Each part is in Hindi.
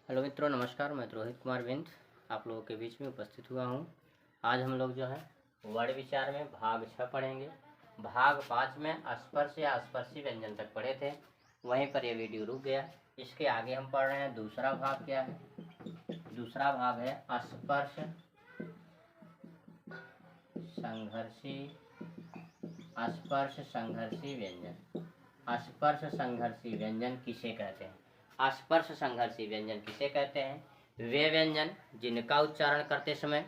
हेलो मित्रों, नमस्कार। मैं रोहित कुमार बिंद आप लोगों के बीच में उपस्थित हुआ हूँ। आज हम लोग जो है वर्ण विचार में भाग 6 पढ़ेंगे। भाग 5 में स्पर्श या स्पर्शी व्यंजन तक पढ़े थे, वहीं पर यह वीडियो रुक गया। इसके आगे हम पढ़ रहे हैं दूसरा भाग। क्या है दूसरा भाग? है स्पर्श संघर्षी व्यंजन। स्पर्श संघर्षी व्यंजन किसे कहते हैं? स्पर्श संघर्षी व्यंजन किसे कहते हैं? वे व्यंजन जिनका उच्चारण करते समय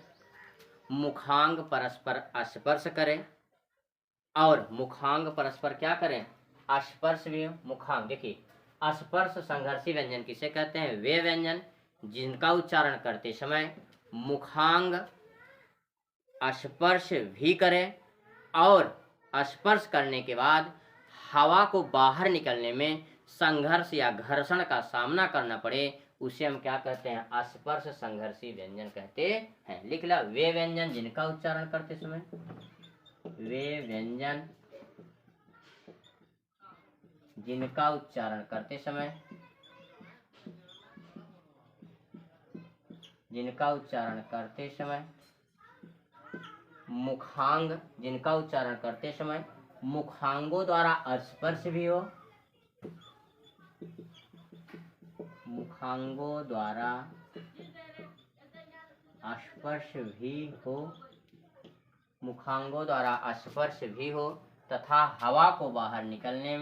मुखांग परस्पर स्पर्श करें और मुखांग परस्पर क्या करें? स्पर्श भी हो। मुखांग देखिए, स्पर्श संघर्षी व्यंजन किसे कहते हैं? वे व्यंजन जिनका उच्चारण करते समय मुखांग स्पर्श भी करें और स्पर्श करने के बाद हवा को बाहर निकलने में संघर्ष या घर्षण का सामना करना पड़े, उसे हम क्या कहते हैं? स्पर्श संघर्षी व्यंजन कहते हैं। लिख ला, वे व्यंजन जिनका उच्चारण करते समय वे व्यंजन जिनका उच्चारण करते समय मुखांग जिनका उच्चारण करते समय मुखांगों द्वारा स्पर्श भी हो। मुखांगों द्वारा स्पर्श भी हो तथा हवा को बाहर निकलने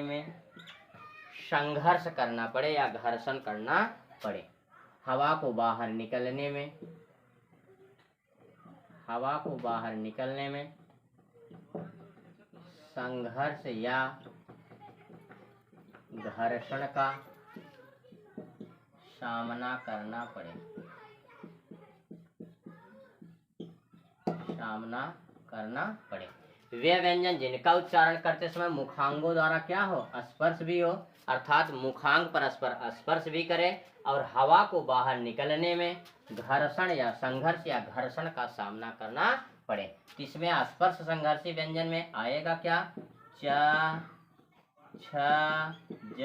में संघर्ष करना पड़े या घर्षण करना पड़े। हवा को बाहर निकलने में संघर्ष या घर्षण का सामना करना पड़े। वे व्यंजन जिनका उच्चारण करते समय मुखांगों द्वारा क्या हो? स्पर्श भी हो, अर्थात मुखांग परस्पर स्पर्श भी करे और हवा को बाहर निकलने में घर्षण या संघर्ष या घर्षण का सामना करना पड़े। इसमें स्पर्श संघर्षी व्यंजन में आएगा क्या? च, छ, ज,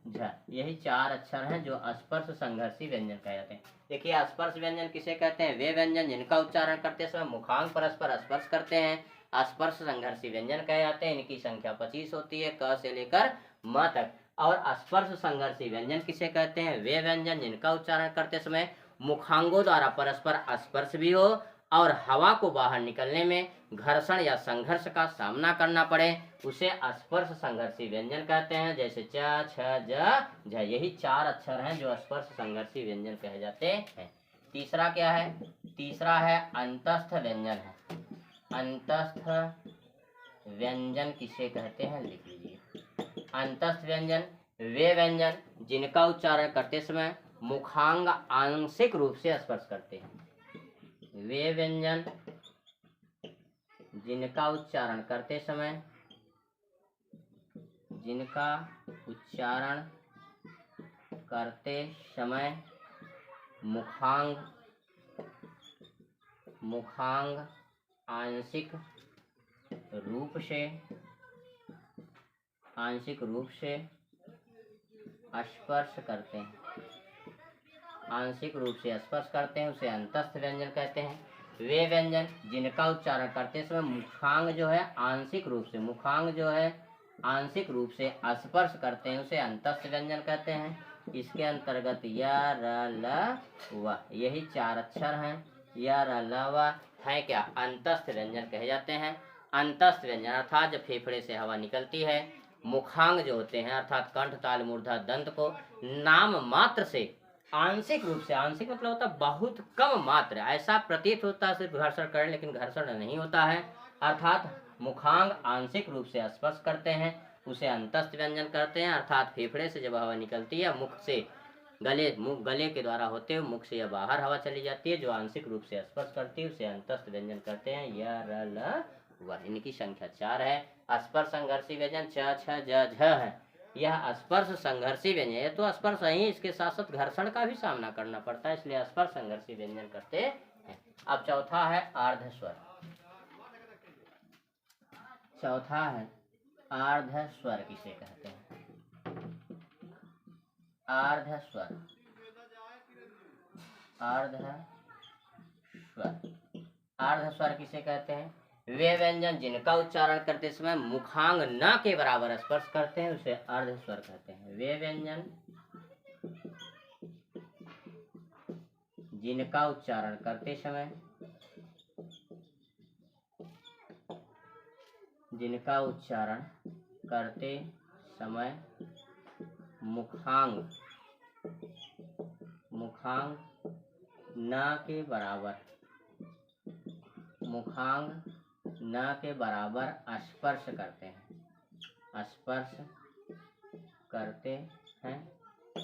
झ। यही 4 अक्षर हैं जो स्पर्श संघर्षी व्यंजन कहे जाते हैं। देखिए, स्पर्श व्यंजन किसे कहते हैं? वे व्यंजन जिनका उच्चारण करते समय मुखांग परस्पर स्पर्श करते हैं, स्पर्श संघर्षी व्यंजन कहे जाते हैं। इनकी संख्या 25 होती है, क से लेकर म तक। और स्पर्श संघर्षी व्यंजन किसे कहते हैं? वे व्यंजन जिनका उच्चारण करते समय मुखांगों द्वारा परस्पर स्पर्श भी हो और हवा को बाहर निकलने में घर्षण या संघर्ष का सामना करना पड़े, उसे स्पर्श संघर्षी व्यंजन कहते हैं। जैसे च, छ, ज, झ। यही 4 अक्षर हैं जो स्पर्श संघर्षी व्यंजन कहे जाते हैं। तीसरा क्या है? तीसरा है अंतस्थ व्यंजन है। अंतस्थ व्यंजन किसे कहते हैं? लिख लीजिए। अंतस्थ व्यंजन वे व्यंजन जिनका उच्चारण करते समय मुखांग आंशिक रूप से स्पर्श करते हैं। वे व्यंजन जिनका उच्चारण करते समय मुखांग आंशिक रूप से स्पर्श करते हैं, उसे अंतस्थ व्यंजन कहते हैं। वे व्यंजन जिनका उच्चारण करते समय मुखांग जो है आंशिक रूप से स्पर्श करते हैं, उसे अंतस्थ व्यंजन कहते हैं। इसके अंतर्गत य, र, ल, व। यही 4 अक्षर हैं। य, र, ल, व है क्या? अंतस्थ व्यंजन कहे जाते हैं। अंतस्थ व्यंजन अर्थात जब फेफड़े से हवा निकलती है, मुखांग जो होते हैं अर्थात कंठ, ताल, मूर्धा, दंत को नाम मात्र से आंशिक रूप से, आंशिक मतलब होता है बहुत कम मात्रा, ऐसा प्रतीत होता है सिर्फ घर्षण करें, लेकिन घर्षण नहीं होता है। अर्थात मुखांग आंशिक रूप से स्पर्श करते हैं, उसे अंतस्थ व्यंजन करते हैं। अर्थात फेफड़े से जब हवा निकलती है, मुख से गले के द्वारा होते हुए मुख से या बाहर हवा चली जाती है, जो आंशिक रूप से स्पर्श करती है, उसे अंतस्थ व्यंजन करते हैं। य, र, ल, व। इनकी संख्या 4 है। स्पर्श संघर्षी व्यंजन च, छ, ज, झ है। यह स्पर्श संघर्षी व्यंजन है, तो स्पर्श ही, इसके साथ साथ घर्षण का भी सामना करना पड़ता है, इसलिए स्पर्श संघर्षी व्यंजन करते हैं। अब चौथा है आर्ध स्वर। चौथा है आर्ध स्वर किसे कहते हैं। आर्ध स्वर, आर्ध स्वर, आर्ध स्वर किसे कहते हैं? वे व्यंजन जिनका उच्चारण करते समय मुखांग न के बराबर स्पर्श करते हैं उसे अर्ध स्वर कहते हैं। वे व्यंजन जिनका उच्चारण करते समय, जिनका उच्चारण करते समय मुखांग न के बराबर, मुखांग न के बराबर स्पर्श करते हैं, स्पर्श करते हैं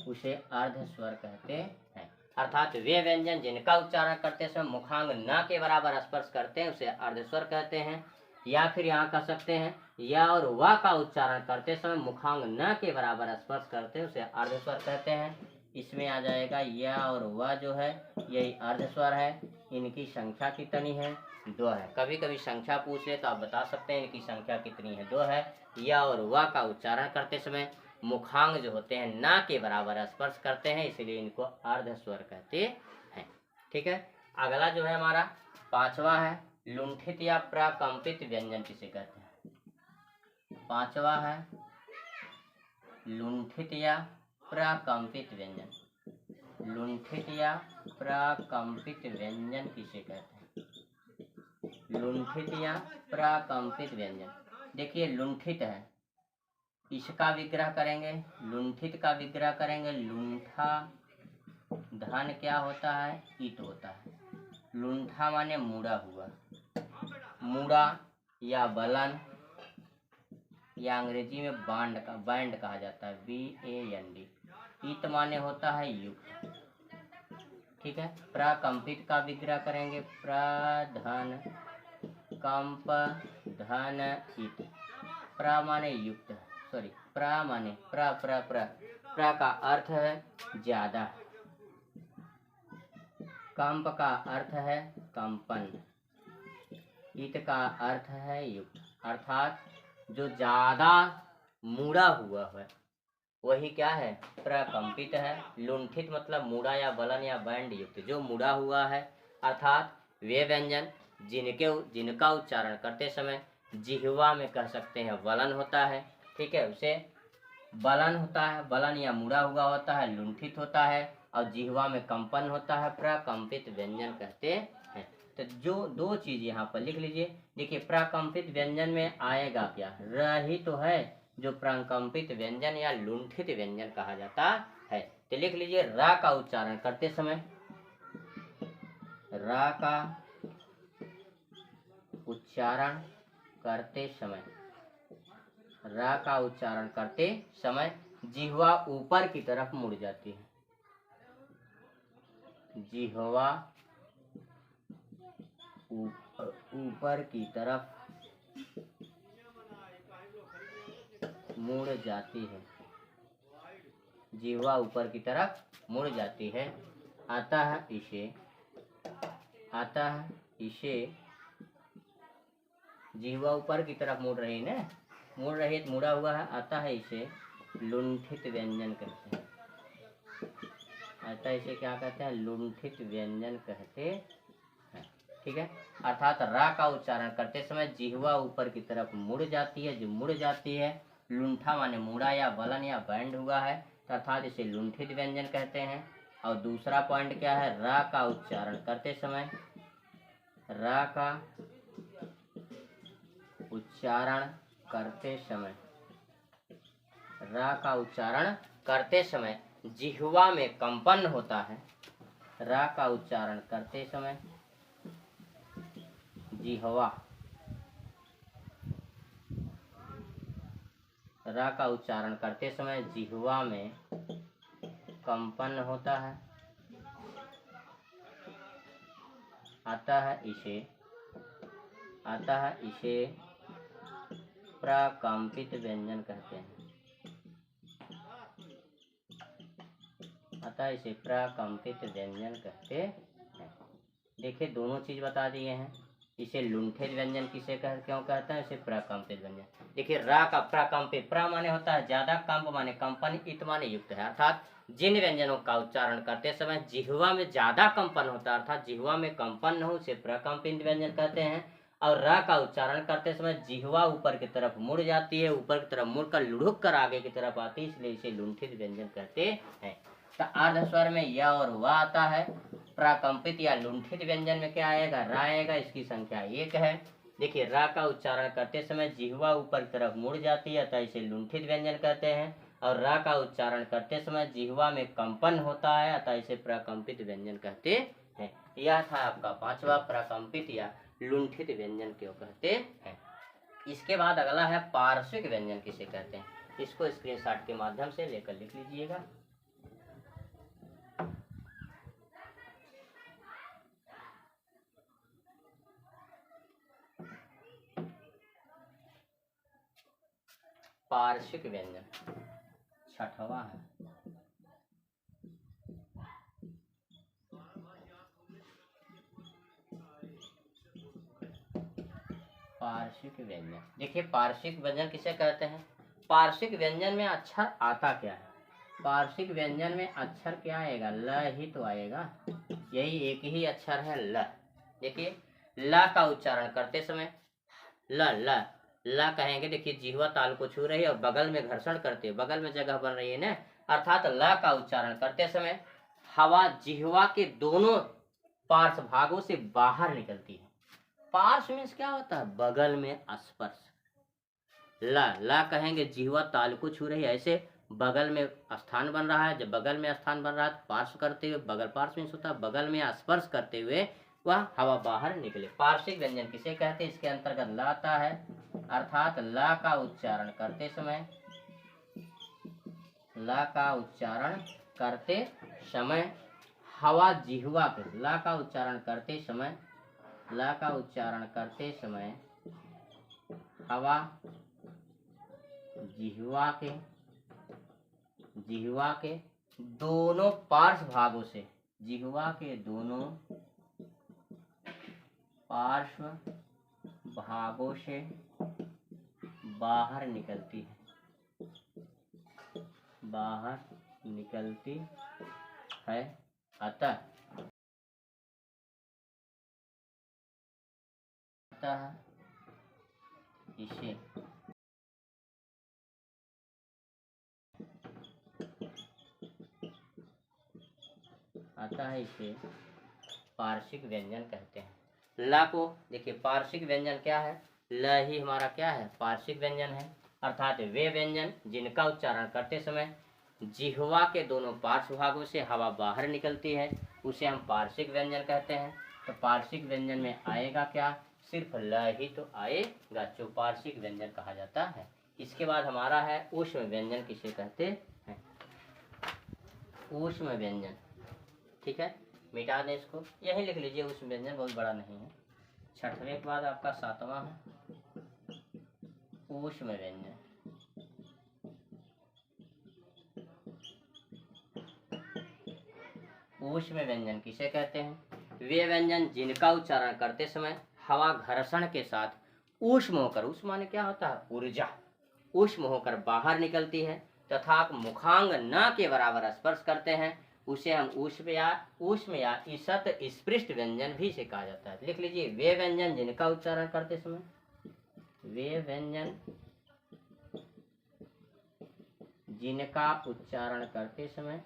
उसे अर्ध स्वर कहते हैं। अर्थात वे व्यंजन जिनका उच्चारण करते समय मुखांग न के बराबर स्पर्श करते हैं उसे अर्ध स्वर कहते हैं। या फिर यहाँ कह सकते हैं या और वा का उच्चारण करते समय मुखांग न के बराबर स्पर्श करते हैं उसे अर्ध स्वर कहते हैं। इसमें आ जाएगा या और व जो है यही अर्ध स्वर है। इनकी संख्या कितनी है? 2 है। कभी कभी संख्या पूछ ले तो आप बता सकते हैं इनकी संख्या कितनी है, 2 है। या और व का उच्चारण करते समय मुखांग जो होते हैं ना के बराबर स्पर्श करते हैं, इसलिए इनको अर्ध स्वर कहते हैं। ठीक है। अगला जो है हमारा 5वां है लुंठित या प्राकंपित व्यंजन किसे कहते हैं। 5वां है लुंठित या प्राकंपित व्यंजन। लुंठित या प्राकंपित व्यंजन किसे कहते हैं। लुंठित या प्राकंपित व्यंजन, देखिए लुंठित है, इसका विग्रह करेंगे, लुंठित का विग्रह करेंगे, लुंठा धन क्या होता है? ईट होता है। लुंठा माने मुड़ा हुआ, मुड़ा या बलन या अंग्रेजी में बैंड कहा जाता है, BAND। ईट माने होता है युक्त। ठीक है। प्राकंपित का विग्रह करेंगे, प्रधन कंप धन ईट। प्रा माने युक्त, सॉरी प्रा माने प्रा का अर्थ है ज्यादा, कंप का अर्थ है कंपन, ईट का अर्थ है युक्त। अर्थात जो ज्यादा मुड़ा हुआ है वही क्या है? प्रकंपित है। लुंठित मतलब मुड़ा या बलन या बैंड युक्त, जो मुड़ा हुआ है। अर्थात वे व्यंजन जिनका उच्चारण करते समय जिह्वा में कह सकते हैं बलन होता है। ठीक है, उसे बलन होता है, बलन या मुड़ा हुआ होता है, लुंठित होता है, और जिह्वा में कंपन होता है, प्रकंपित व्यंजन कहते हैं। तो जो 2 चीज यहाँ पर लिख लीजिए। देखिए प्रकंपित व्यंजन में आएगा क्या? र ही तो है जो प्रकंपित व्यंजन या लुंठित व्यंजन कहा जाता है। तो लिख लीजिए रा का उच्चारण करते समय, रा का उच्चारण करते समय, रा का उच्चारण करते समय जिह्वा ऊपर की तरफ मुड़ जाती है। जिह्वा ऊपर की तरफ मुड़ जाती है, जिह्वा ऊपर की तरफ मुड़ जाती है। अतः इसे जिह्वा ऊपर की तरफ मुड़ रही है ना, मुड़ रही है, मुड़ा हुआ है, अतः इसे लुंठित व्यंजन कहते हैं। अतः इसे क्या कहते हैं? लुंठित व्यंजन कहते हैं। ठीक है। अर्थात रा का उच्चारण करते समय जिह्वा ऊपर की तरफ मुड़ जाती है, जो मुड़ जाती है, लुंठा माने मुड़ा या बलन या बैंड हुआ है, अर्थात इसे लुंठित व्यंजन कहते हैं। और दूसरा पॉइंट क्या है? रा का उच्चारण करते समय, रा का उच्चारण करते समय, रा का उच्चारण करते समय जिह्वा में कंपन होता है। रा का उच्चारण करते समय जिह्वा, रा का उच्चारण करते समय जिह्वा में कंपन होता है, अतः इसे प्रकंपित व्यंजन कहते हैं। अतः इसे प्रकंपित व्यंजन कहते हैं। देखिए दोनों चीज बता दिए हैं। इसे लुंठित व्यंजन किसे क्यों कहते हैं? इसे प्रकंपित व्यंजन। देखिए रा का प्रकंपित, प्र माने होता है ज्यादा, कंप माने कंपन, इत माने युक्त है, अर्थात जिन व्यंजनों का उच्चारण करते समय जिह्वा में ज्यादा कंपन होता है, अर्थात जिह्वा में कंपन न हो, उसे प्रकंपित व्यंजन कहते हैं। और र का उच्चारण करते समय जिह्वा ऊपर की तरफ मुड़ जाती है, ऊपर की तरफ मुड़कर लुढ़क कर आगे की तरफ आती है, इसलिए इसे लुंठित व्यंजन कहते हैं। तो अर्ध स्वर में य और व आता है। प्राकंपित या लुंठित व्यंजन में क्या आएगा? रा आएगा, इसकी संख्या 1 है। देखिए रा का उच्चारण करते समय जिह्वा ऊपर की तरफ मुड़ जाती है, तो इसे लुंठित व्यंजन कहते हैं। और रा का उच्चारण करते समय जिह्वा में कंपन होता है, अतः इसे प्रकंपित व्यंजन कहते हैं। यह था आपका 5वां, प्रकंपित या लुंठित व्यंजन क्यों कहते हैं। इसके बाद अगला है पार्श्विक व्यंजन किसे कहते हैं। इसको स्क्रीनशॉट के माध्यम से लेकर लिख लीजिएगा। पार्श्विक व्यंजन 6वां है। पार्श्विक व्यंजन, देखिए पार्श्विक व्यंजन किसे कहते हैं। पार्श्विक व्यंजन में अक्षर आता क्या है? पार्श्विक व्यंजन में अक्षर क्या आएगा? ल ही तो आएगा, यही एक ही अक्षर है ल। देखिए ल का उच्चारण करते समय ल ल ला कहेंगे, देखिए जिह्वा ताल को छू रही है और बगल में घर्षण करते, बगल में जगह बन रही है ना, अर्थात ला का उच्चारण करते समय हवा जिह्वा के दोनों पार्श्व भागों से बाहर निकलती है। पार्श्व मीन्स क्या होता है? बगल में स्पर्श। ला कहेंगे जिह्वा ताल को छू रही है, ऐसे बगल में स्थान बन रहा है, जब बगल में स्थान बन रहा है तो पार्श्व करते हुए, बगल पार्श्व मीन्स होता है बगल में स्पर्श करते हुए वह हवा बाहर निकले। पार्श्विक व्यंजन किसे कहते हैं? इसके अंतर्गत ला आता है, अर्थात ला का उच्चारण करते समय, ला का उच्चारण करते समय हवा जिह्वा के, ला का उच्चारण करते समय, ला का उच्चारण करते समय हवा जिह्वा के दोनों पार्श्व भागों से, जिह्वा के दोनों पार्श्व भागों से बाहर निकलती है, बाहर निकलती है। अतः इसे पार्श्विक व्यंजन कहते हैं। ला को देखिए पार्श्विक व्यंजन क्या है? ल ही हमारा क्या है? पार्श्विक व्यंजन है, अर्थात वे व्यंजन जिनका उच्चारण करते समय जिह्वा के दोनों पार्श्व भागों से हवा बाहर निकलती है, उसे हम पार्श्विक व्यंजन कहते हैं। तो पार्श्विक व्यंजन में आएगा क्या? सिर्फ ल ही तो आएगा, जो पार्श्विक व्यंजन कहा जाता है। इसके बाद हमारा है ऊष्म व्यंजन किसे कहते हैं। ऊष्म व्यंजन, ठीक है, मिटा दें इसको, यही लिख लीजिए। ऊष्म व्यंजन बहुत बड़ा नहीं है। 6वें के बाद आपका 7वां है ऊष्म व्यंजन। ऊष्म व्यंजन किसे कहते हैं? वे व्यंजन जिनका उच्चारण करते समय हवा घर्षण के साथ ऊष्म होकर, ऊष्म माने क्या होता है? ऊर्जा, ऊष्म होकर बाहर निकलती है तथा मुखांग न के बराबर स्पर्श करते हैं, उसे हम ऊष्म या ईसत स्पृष्ट व्यंजन भी से कहा जाता है। लिख लीजिए, वे व्यंजन जिनका उच्चारण करते समय, वे व्यंजन जिनका उच्चारण करते समय,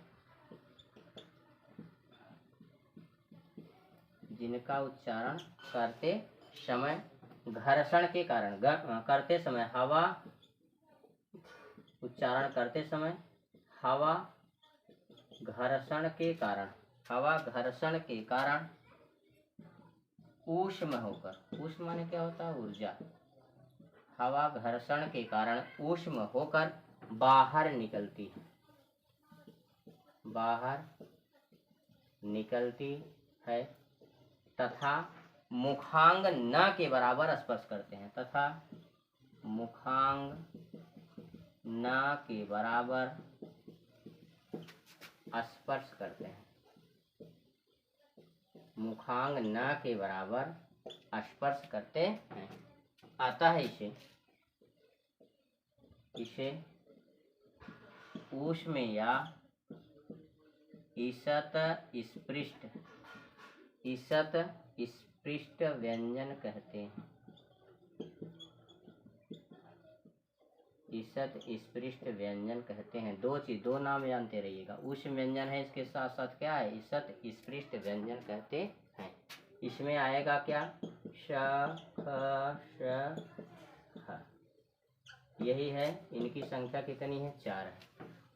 जिनका उच्चारण करते समय घर्षण के कारण, करते समय हवा, उच्चारण करते समय हवा घर्षण के कारण, हवा घर्षण के कारण ऊष्म होकर, ऊष्म माने क्या होता है? ऊर्जा। हवा घर्षण के कारण ऊष्म होकर बाहर निकलती है, बाहर निकलती है तथा मुखांग न के बराबर स्पर्श करते हैं, तथा मुखांग न के बराबर स्पर्श करते हैं, मुखांग न के बराबर स्पर्श करते हैं। आता है इसे ऊष्म या ईषत स्पृष्ट व्यंजन कहते हैं। ईषत स्पृष्ट व्यंजन कहते हैं। दो नाम जानते रहिएगा। ऊष्म व्यंजन है, इसके साथ साथ क्या है, ईषत स्पृष्ट व्यंजन कहते हैं। इसमें आएगा क्या, श ख श ह। यही है, इनकी संख्या कितनी है, 4 है।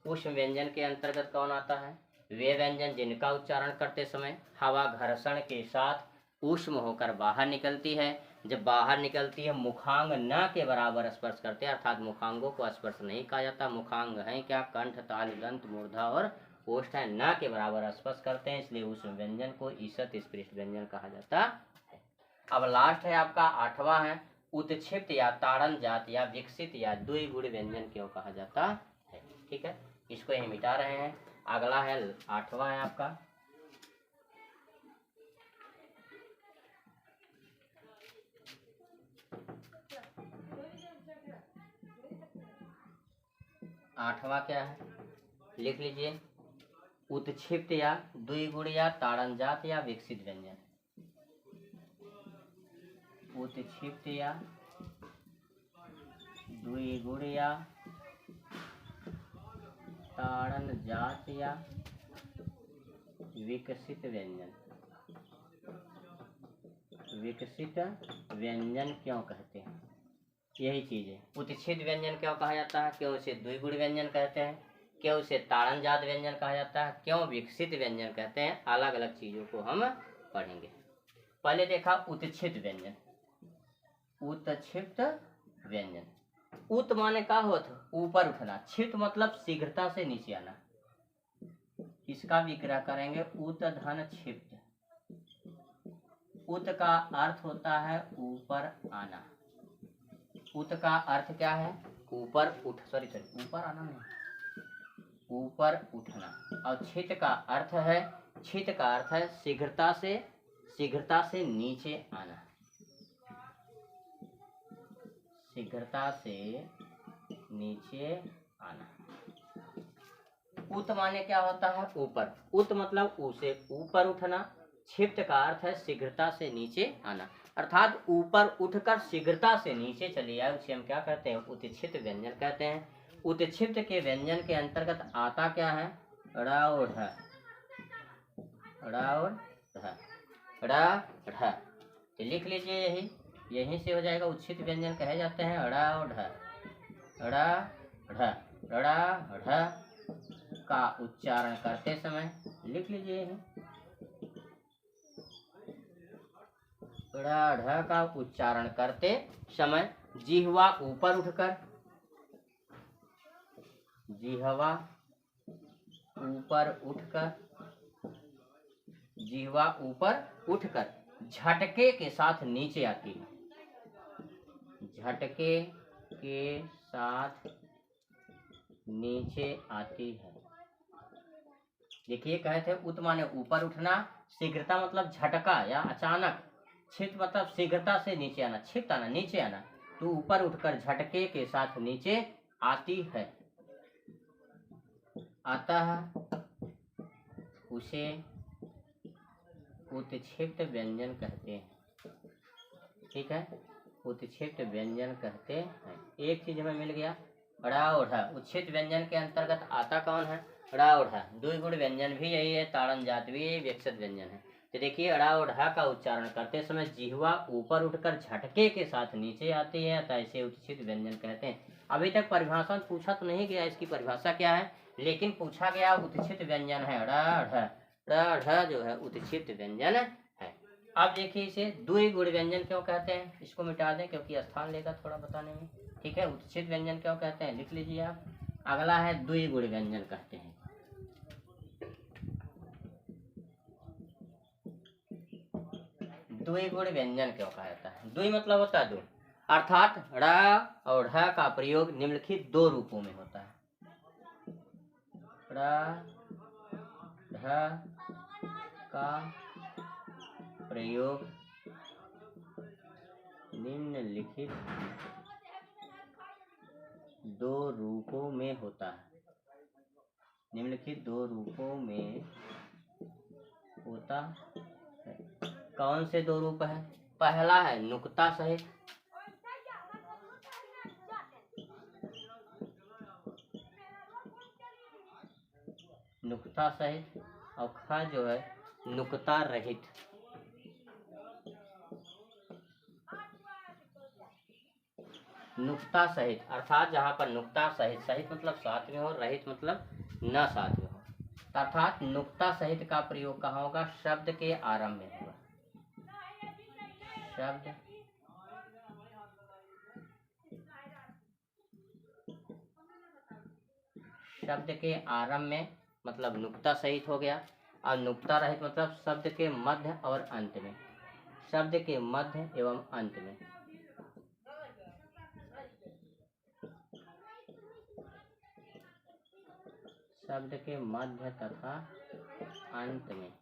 ऊष्म व्यंजन के अंतर्गत कौन आता है, वे व्यंजन जिनका उच्चारण करते समय हवा घर्षण के साथ ऊष्म होकर बाहर निकलती है। जब बाहर निकलती है मुखांग न के बराबर स्पर्श करते हैं, अर्थात मुखांगों को स्पर्श नहीं कहा जाता। मुखांग है क्या, कंठ, तालु, दंत, मूर्धा और ओष्ठ है, न के बराबर स्पर्श करते हैं, इसलिए उस व्यंजन को ईषत स्पृष्ट व्यंजन कहा जाता है। अब लास्ट है आपका 8वां है, उत्क्षिप्त या ताड़न जात या विकसित या द्विगुण व्यंजन क्यों कहा जाता है। ठीक है, इसको यही मिटा रहे हैं। अगला है 8वां है आपका 8वां क्या है, लिख लीजिए, उत्क्षिप्त या द्विगुण या ताड़न जात या विकसित व्यंजन। उत्क्षिप्त या द्विगुण या ताड़न जात या विकसित व्यंजन। विकसित व्यंजन क्यों कहते हैं, यही चीज है। उत्क्षिप्त व्यंजन क्यों कहा जाता है, क्यों उसे द्विगुण व्यंजन कहते हैं, क्यों उसे ताड़न जात व्यंजन कहा जाता है, क्यों विकसित व्यंजन कहते हैं, अलग अलग चीजों को हम पढ़ेंगे। पहले देखा उत्क्षिप्त व्यंजन। उत्क्षिप्त व्यंजन, उत माने का होता, ऊपर उठना, क्षिप्त मतलब शीघ्रता से नीचे आना। इसका विग्रह करेंगे, उत धन क्षिप्त। उत का अर्थ होता है ऊपर आना। उत का अर्थ क्या है, ऊपर उठ, सॉरी ऊपर आना नहीं, ऊपर उठना। और क्षित का अर्थ है, क्षित का अर्थ है शीघ्रता से नीचे आना। शीघ्रता से नीचे आना। उत माने क्या होता है, ऊपर। उत मतलब उसे ऊपर उठना। क्षिप्त का अर्थ है शीघ्रता से नीचे आना, अर्थात ऊपर उठकर शीघ्रता से नीचे चली आए, उसे हम क्या कहते हैं, उत्क्षिप्त व्यंजन कहते हैं। उत्क्षिप्त के व्यंजन के अंतर्गत आता क्या है, ड़ और ढ। ड़ और ढ, ड़ ढ, तो लिख लीजिए, यहीं से हो जाएगा। उत्क्षिप्त व्यंजन कहे जाते हैं ड़ और ढ। ड़ ढ, ड़ ढ का उच्चारण करते समय लिख लीजिए, ड़ ढ का उच्चारण करते समय जिह्वा ऊपर उठकर, जिह्वा ऊपर उठकर झटके के साथ नीचे आती है। झटके के साथ नीचे आती है। देखिए, कहे थे उत माने ऊपर उठना, शीघ्रता मतलब झटका या अचानक, क्षिप्त मतलब शीघ्रता से नीचे आना, क्षिप्त आना, नीचे आना, तो ऊपर उठकर झटके के साथ नीचे आती है, आता है, उसे उत्क्षिप्त व्यंजन कहते हैं। ठीक है, उत्क्षिप्त व्यंजन कहते हैं। एक चीज हमें मिल गया, ड़ा और ढ। उत्क्षिप्त व्यंजन के अंतर्गत आता कौन है, ड़ा और ढ। द्विगुण व्यंजन भी यही है, ताड़न जात भी यही विकसित व्यंजन है। तो देखिए, अड़ा और ढा का उच्चारण करते समय जिह्वा ऊपर उठकर झटके के साथ नीचे आती है, अतः इसे उत्क्षिप्त व्यंजन कहते हैं। अभी तक परिभाषा पूछा तो नहीं गया इसकी परिभाषा क्या है, लेकिन पूछा गया उत्क्षिप्त व्यंजन है ड़ ढ। ड़ ढ जो है उत्क्षिप्त व्यंजन है। अब देखिए, इसे द्विगुण व्यंजन क्यों कहते हैं, इसको मिटा दें क्योंकि स्थान लेगा थोड़ा बताने में। ठीक है, उत्क्षिप्त व्यंजन क्यों कहते हैं, लिख लीजिए आप। अगला है द्विगुण व्यंजन कहते हैं। द्विगुण व्यंजन क्यों कहा जाता है, द्वि मतलब होता है दो, अर्थात ड़ और ढ का प्रयोग निम्नलिखित दो रूपों में होता है। ड़ ढ का प्रयोग निम्नलिखित दो रूपों में होता है। निम्नलिखित दो रूपों में होता है। कौन से दो रूप है? पहला है नुक्ता सहित, नुक्ता सहित, और ख जो है नुक्ता रहित। नुक्ता सहित अर्थात जहाँ पर नुक्ता सहित, सहित मतलब साथ में हो, रहित मतलब न साथ में हो, अर्थात नुक्ता सहित का प्रयोग कहाँ होगा? शब्द के आरंभ में होगा। शब्द के आरंभ में मतलब नुक्ता सहित हो गया, और नुक्ता रहित मतलब शब्द के मध्य और अंत में। शब्द के मध्य एवं अंत में। शब्द के मध्य तथा अंत में,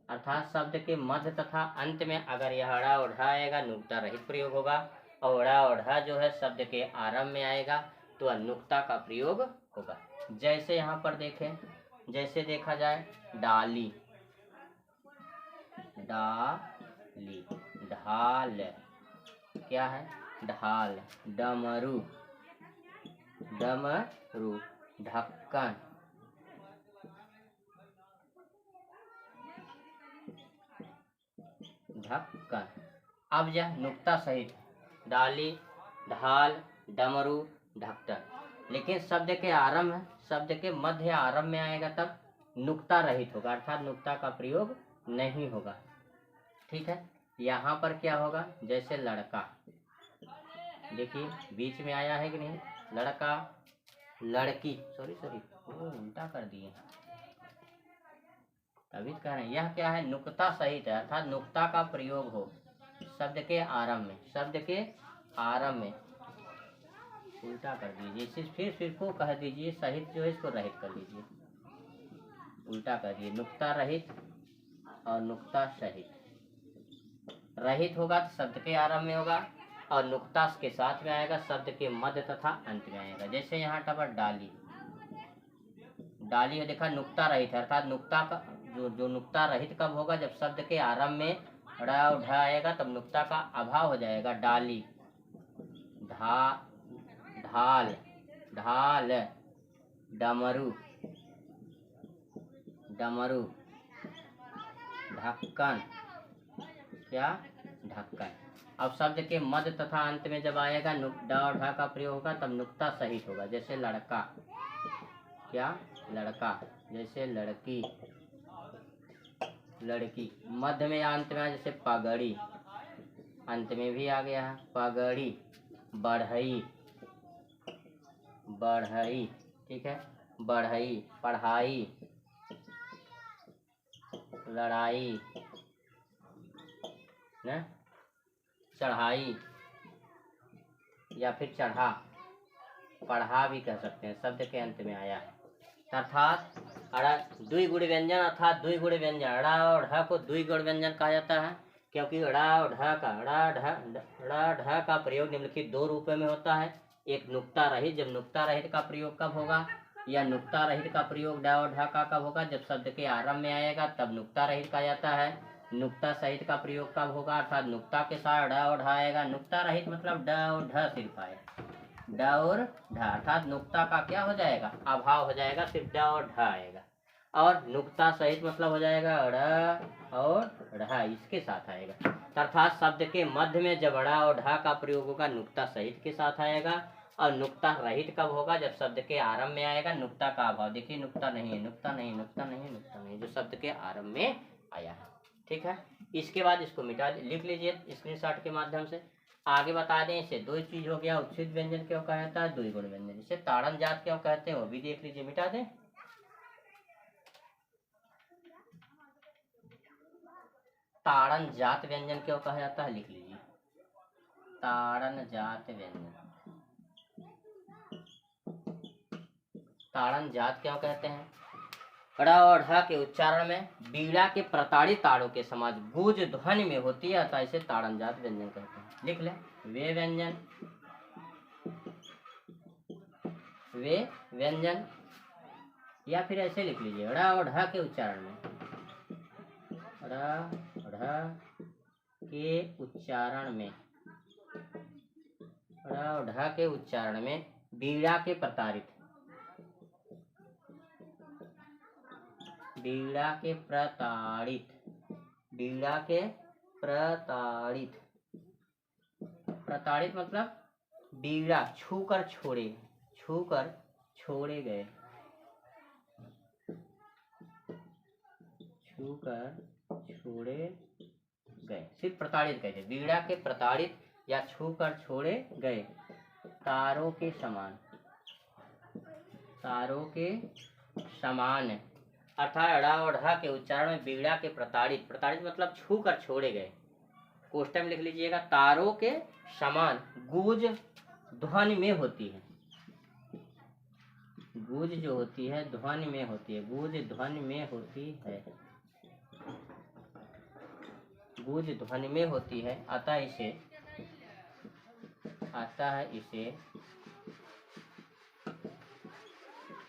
अर्थात शब्द के मध्य तथा अंत में अगर यह अड़ा ओढ़ा आएगा नुक्ता रहित प्रयोग होगा, और अड़ा ओढ़ा जो है शब्द के आरंभ में आएगा तो नुक्ता का प्रयोग होगा। जैसे यहाँ पर देखें, जैसे देखा जाए डाली, डाली, ढाल, क्या है? ढाल, डमरू, डमरू, ढक्कन, ढक्कन। अब यह नुक्ता सहित डाली, ढाल, डमरू, ढक्कन, लेकिन शब्द के आरंभ, शब्द के मध्य आरंभ में आएगा तब नुक्ता रहित होगा, अर्थात नुक्ता का प्रयोग नहीं होगा। ठीक है, यहाँ पर क्या होगा? जैसे लड़का, देखिए बीच में आया है कि नहीं? लड़का, लड़की, सॉरी उल्टा कर दिए, अभी कह रहे हैं यह क्या है? नुक्ता सहित है, अर्थात नुक्ता का प्रयोग हो शब्द के आरंभ में। शब्द के आरंभ में उल्टा कर दीजिए, फिर को कह दीजिए सहित जो है इसको रहित कर दीजिए, उल्टा कर दिए। नुक्ता रहित और नुक्ता सहित। रहित होगा तो शब्द के आरंभ में होगा, और नुक्ता के साथ में आएगा, शब्द के मध्य तथा अंत में आएगा। जैसे यहाँ पर डाली, डाली देखा नुक्ता रहित है, अर्थात नुक्ता का जो नुक्ता रहित कब होगा? जब शब्द के आरंभ में ड़ा उठा आएगा तब नुक्ता का अभाव हो जाएगा। डाली, ढाल, ढाल, डमरू, डमरू, ढक्कन, क्या? ढक्कन। अब शब्द के मध्य तथा अंत में जब आएगा डा और ढा का प्रयोग होगा तब नुक्ता सहित होगा। जैसे लड़का, क्या? लड़का। जैसे लड़की, लड़की। मध्य में या अंत में आया, जैसे पगड़ी, अंत में भी आ गया है पगड़ी। बढ़ई, बढ़ई, ठीक है, बढ़ई। पढ़ाई, लड़ाई, न चढ़ाई, या फिर चढ़ा, पढ़ा भी कह सकते हैं, शब्द के अंत में आया है। अर्थात अड़ा द्विगुण व्यंजन, अर्थात द्विगुण व्यंजन, अड़ा और ढ को द्विगुण व्यंजन कहा जाता है, क्योंकि अड़ा और ढ का अड़ा ढ का प्रयोग निम्नलिखित दो रूपों में होता है। एक नुक्ता रहित, जब नुक्ता रहित का प्रयोग कब होगा? या नुक्ता रहित का प्रयोग डा और ढ का कब होगा? जब शब्द के आरंभ में आएगा तब नुक्ता रहित कहा जाता है। नुक्ता सहित का प्रयोग कब होगा? अर्थात नुक्ता के साथ ड और ढ आएगा। नुक्ता रहित मतलब ड और ढ सिर्फ आए, ड और ढ, अर्थात नुक्ता का क्या हो जाएगा? अभाव हो जाएगा, सिर्फ ड और ढ आएगा। और नुक्ता सहित मतलब हो जाएगा ड़ और ढ, इसके साथ आएगा। अर्थात शब्द के मध्य में जब ड़ और ढ का प्रयोग होगा नुक्ता सहित के साथ आएगा, और नुक्ता रहित कब होगा? जब शब्द के आरंभ में आएगा नुक्ता का अभाव। देखिए नुक्ता नहीं है, नुक्ता नहीं, नुक्ता नहीं, नुक्ता नहीं, जो शब्द के आरंभ में आया है। ठीक है, इसके बाद इसको मिटा लिख लीजिए स्क्रीनशॉट के माध्यम से। आगे बता दें, इसे दो चीज हो गया, उच्छित व्यंजन क्यों कहा जाता है? द्विगुण व्यंजन। इसे ताड़न जात क्यों कहते हैं? वो भी देख लीजिए, मिटा दें। ताड़न जात व्यंजन क्यों कहा जाता है? लिख लीजिए, ताड़न जात व्यंजन। ताड़न जात क्यों कहते हैं? ड़ और ढ के उच्चारण में बीड़ा के प्रताड़ित ताड़ों के समाज गूंज ध्वनि में होती है, अतः इसे ताड़न जात व्यंजन कहते हैं। लिख लें, वे व्यंजन, वे व्यंजन, या फिर ऐसे लिख लीजिए ड़ और ढ के उच्चारण में, ड़ ढ के उच्चारण में, ड़ और ढ के उच्चारण में बीड़ा के प्रताड़ित, बीड़ा के प्रताड़ित, बीड़ा के प्रताड़ित, प्रताड़ित मतलब बीड़ा छूकर छोड़े, छूकर छोड़े गए, छूकर छोड़े गए, सिर्फ प्रताड़ित कहते, बीड़ा के प्रताड़ित या छूकर छोड़े गए, तारों के समान, तारों के समान, अर्थात ड़ और ढ के उच्चारण में बीड़ा के प्रताड़ित, प्रताड़ित मतलब छूकर छोड़े गए, कोष्टक में लिख लीजिएगा तारों के समान गूंज ध्वनि में होती है, गूंज जो होती है ध्वनि में होती है, गूंज ध्वनि में होती है, गूंज ध्वनि में होती है, अतः इसे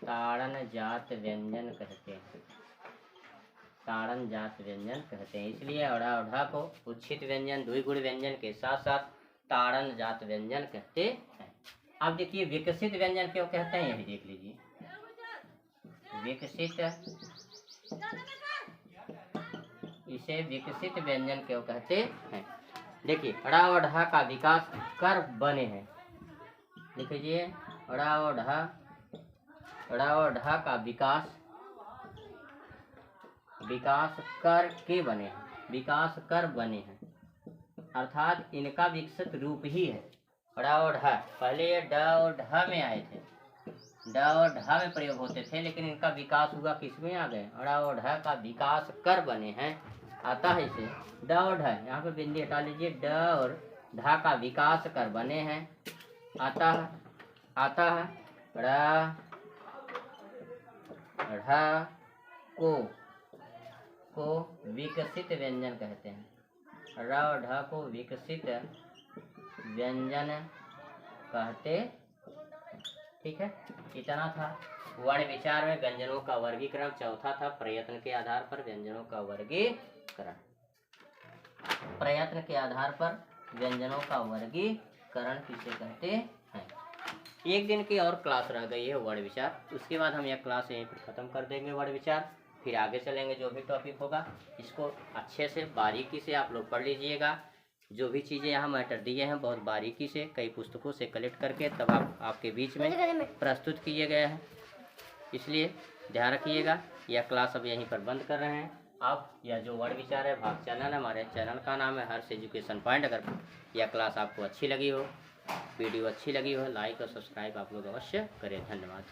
ताड़न जात व्यंजन कहते हैं, ताड़न जात व्यंजन कहते हैं। इसलिए ड़ और ढ को उच्छित व्यंजन द्विगुण व्यंजन के साथ साथ ताड़न जात व्यंजन कहते हैं। अब देखिए विकसित व्यंजन क्यों कहते हैं, यही देख लीजिए, विकसित, इसे विकसित व्यंजन क्यों कहते हैं। देखिए ड़ और ढ का विकास कर बने हैं, लिख लीजिए ड़ और ढ का विकास कर के बने हैं, विकास कर बने हैं, अर्थात इनका विकसित रूप ही है ड़ और ढ। पहले ये ड और ढ में आए थे, ड और ढ में प्रयोग होते थे, लेकिन इनका विकास हुआ किस में आ गए, ड़ और ढ का विकास कर बने हैं, अतः इसे ड और ढ, यहाँ पे बिंदी हटा लीजिए, ड और ढ का विकास कर बने हैं, अतः ढ को विकसित व्यंजन कहते हैं, ड़ और ढ को विकसित व्यंजन कहते। ठीक है, इतना था वर्ण विचार में व्यंजनों का वर्गीकरण। चौथा था प्रयत्न के आधार पर व्यंजनों का वर्गीकरण, प्रयत्न के आधार पर व्यंजनों का वर्गीकरण किसे कहते हैं। एक दिन की और क्लास रह गई है वर्ण विचार, उसके बाद हम यह क्लास यहीं पर ख़त्म कर देंगे वर्ण विचार, फिर आगे चलेंगे जो भी टॉपिक होगा। इसको अच्छे से बारीकी से आप लोग पढ़ लीजिएगा, जो भी चीज़ें यहाँ मैटर दिए हैं बहुत बारीकी से कई पुस्तकों से कलेक्ट करके तब आपके बीच में प्रस्तुत किए गए हैं, इसलिए ध्यान रखिएगा। यह क्लास अब यहीं पर बंद कर रहे हैं। आप यह जो वर्ण विचार है भाग चैनल है, हमारे चैनल का नाम है हर्ष एजुकेशन पॉइंट। अगर यह क्लास आपको अच्छी लगी हो, वीडियो अच्छी लगी हो, लाइक और सब्सक्राइब आप लोग अवश्य करें। धन्यवाद।